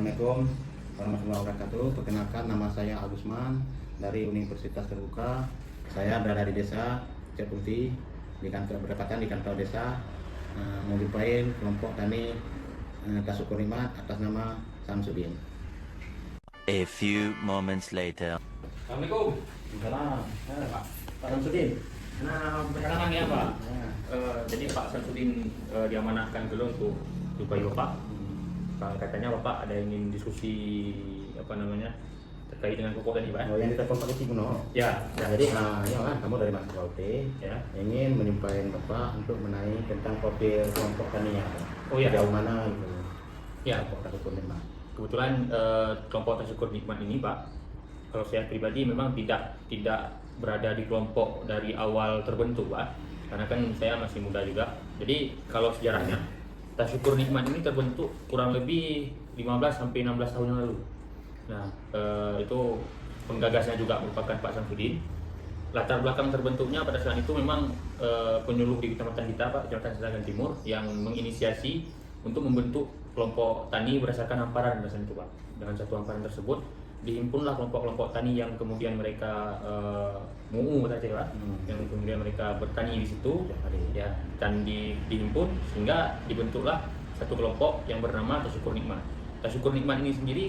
Assalamualaikum warahmatullahi wabarakatuh. Perkenalkan, nama saya Agusman dari Universitas Terbuka. Saya berada di desa Ceputi, di kantor berdekatan di kantor desa, menjumpai kelompok tani Tasukur Nikmat atas nama Samsudin. A few moments later. Assalamualaikum. Salam, Pak. Pak Samsudin. Nah, perkenalkan ya Pak. Jadi Pak Samsudin diamanahkan dulu untuk jumpai Bapak. Katanya Bapak ada ingin diskusi terkait dengan pupuk tadi Pak. Oh, yang kita kompetisi kuno. Ya. Jadi, ya kan, kamu dari Mas Kauti, Ya. ingin menjumpai Bapak untuk menanya tentang profil kelompok tani. Oh iya. Jauh mana gitu. Ya. Kelompok Tasukur Nikmat. Kebetulan kelompok Tasukur Nikmat ini Pak, kalau saya pribadi memang tidak berada di kelompok dari awal terbentuk Pak, karena kan saya masih muda juga. Jadi kalau sejarahnya Tasukur Nikmat ini terbentuk kurang lebih 15 sampai 16 tahun yang lalu. Nah, itu penggagasnya juga merupakan Pak Samsudin. Latar belakang terbentuknya pada saat itu memang penyuluh di kecamatan kita Pak, Kecamatan Seragan Timur, yang menginisiasi untuk membentuk kelompok tani berdasarkan hamparan pada saat itu Pak. Dengan satu hamparan tersebut dihimpunlah kelompok-kelompok tani yang kemudian mereka Pak, yang kemudian mereka bertani di situ, ya, dan dihimpun sehingga dibentuklah satu kelompok yang bernama Tasukur Nikmat. Tasukur Nikmat ini sendiri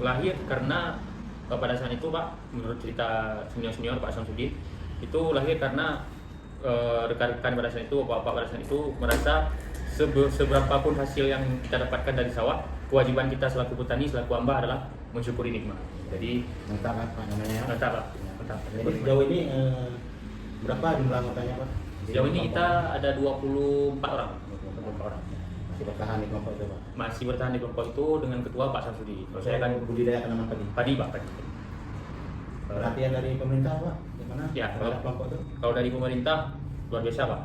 lahir karena pada saat itu Pak, menurut cerita senior-senior Pak Samsudin, itu lahir karena rekan-rekan pada saat itu, bapak-bapak pada saat itu merasa seberapapun hasil yang kita dapatkan dari sawah, kewajiban kita selaku petani, selaku hamba adalah mensyukuri nikmat. Jadi Mantap Pak namanya. mantap Pak. Mantap. Jadi sejauh ini berapa jumlah anggotanya Pak? Sejauh ini kita ada 24 orang. 24 orang. Masih bertahan di kelompok itu Pak. Masih bertahan di kelompok itu dengan ketua Pak Samsudin. Kalau saya kan budidaya tanaman padi. padi Pak. Padi. Perhatian dari pemerintah Pak, gimana? Ya, terhadap kelompok itu? Kalau dari pemerintah luar biasa Pak.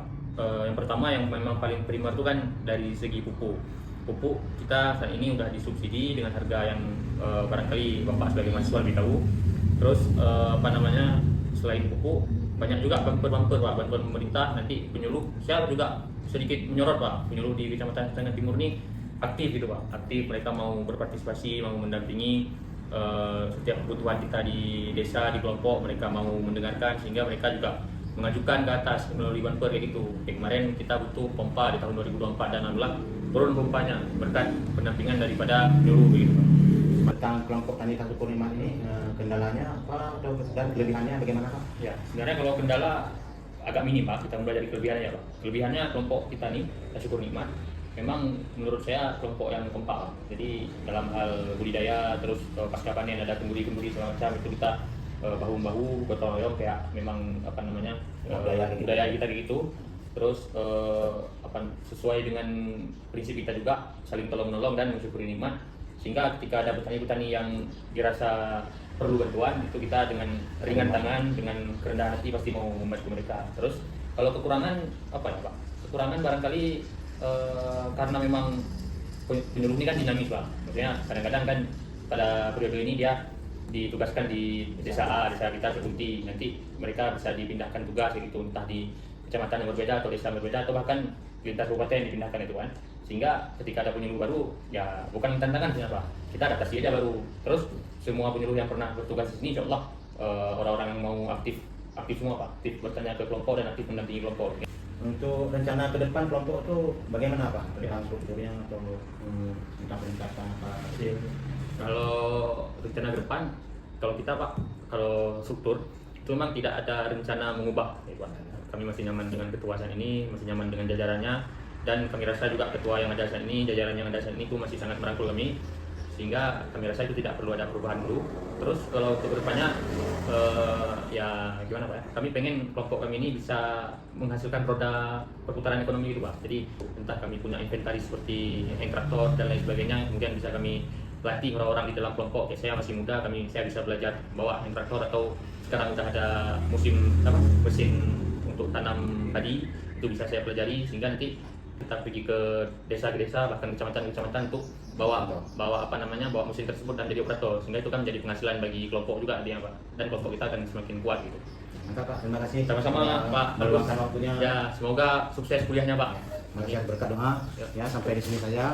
Yang pertama yang memang paling primer itu kan dari segi pupuk. Pupuk kita saat ini udah disubsidi dengan harga yang barangkali Bapak sebagai mahasiswa lebih tahu. Terus selain pupuk banyak juga bumper-bumper Pak, bantuan pemerintah. Nanti penyuluh saya juga sedikit menyorot Pak, penyuluh di Kecamatan Seragan Timur ini aktif gitu Pak, aktif, mereka mau berpartisipasi, mau mendampingi setiap kebutuhan kita di desa, di kelompok, mereka mau mendengarkan sehingga mereka juga mengajukan ke atas melalui bumper kayak gitu. Kayak kemarin kita butuh pompa di tahun 2024 dan alhamdulillah turun pompanya berkat pendampingan daripada penyuluh begitu Pak. Tentang kelompok tani Tasukur Nikmat ini, kendalanya apa dan kelebihannya bagaimana Pak? Ya, sebenarnya kalau kendala agak minim Pak, kita mulai dari kelebihannya Pak. Kelebihannya kelompok kita nih, Tasukur Nikmat, memang menurut saya kelompok yang kompak. Jadi dalam hal budidaya, terus pasca panen ada kemburi-kemburi segala macam, itu kita bahu-bahu gotong royong kayak memang budaya kita kayak gitu. Terus sesuai dengan prinsip kita juga saling tolong menolong dan mensyukuri nikmat, sehingga ketika ada petani-petani yang dirasa perlu bantuan, itu kita dengan ringan tangan, dengan kerendahan hati pasti mau membantu mereka. Terus kalau kekurangan apa ya Pak? Kekurangan barangkali karena memang penyuluh ini kan dinamis Pak. Maksudnya kadang-kadang kan pada periode ini dia ditugaskan di desa A, desa kita Ceputi, nanti mereka bisa dipindahkan tugas gitu, entah di kecamatan yang berbeda atau desa yang berbeda atau bahkan di lintas kabupaten dipindahkan itu kan. Sehingga ketika ada penyuluh baru, ya bukan tantangan sih Pak, kita adaptasi aja baru. Terus semua penyuluh yang pernah bertugas di sini, insya Allah orang-orang yang mau aktif semua Pak, aktif bertanya ke kelompok dan aktif mendampingi kelompok. Untuk rencana ke depan kelompok itu bagaimana Pak? Tentang strukturnya atau tentang peningkatan apa? Kalau rencana ke depan, kalau kita Pak, kalau struktur itu memang tidak ada rencana mengubah ya, Pak. Kami masih nyaman dengan ketua saat ini, masih nyaman dengan jajarannya, dan kami rasa juga ketua yang ada saat ini, jajaran yang ada saat ini itu masih sangat merangkul kami, sehingga kami rasa itu tidak perlu ada perubahan dulu. Terus kalau untuk kedepannya ya gimana Pak ya? Kami pengen kelompok kami ini bisa menghasilkan roda perputaran ekonomi gitu Pak. Jadi entah kami punya inventaris seperti hand traktor dan lain sebagainya, kemudian bisa kami latih orang-orang di dalam kelompok. Kayak saya masih muda, saya bisa belajar bawa hand traktor, atau sekarang udah ada mesin untuk tanam padi, itu bisa saya pelajari sehingga nanti kita pergi ke desa bahkan kecamatan untuk bawa mesin tersebut dan jadi operator, sehingga itu kan menjadi penghasilan bagi kelompok juga dia Pak, dan kelompok kita akan semakin kuat gitu. Mantap Pak, terima kasih. Sama-sama Pak, meluangkan waktunya. Ya, semoga sukses kuliahnya Pak. Mari berkat doa. Ya, sampai di sini saja.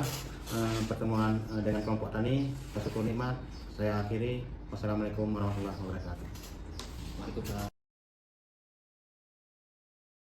pertemuan dengan kelompok tani. Syukur nikmat. Saya akhiri. Wassalamualaikum warahmatullahi wabarakatuh. Waalaikumsalam.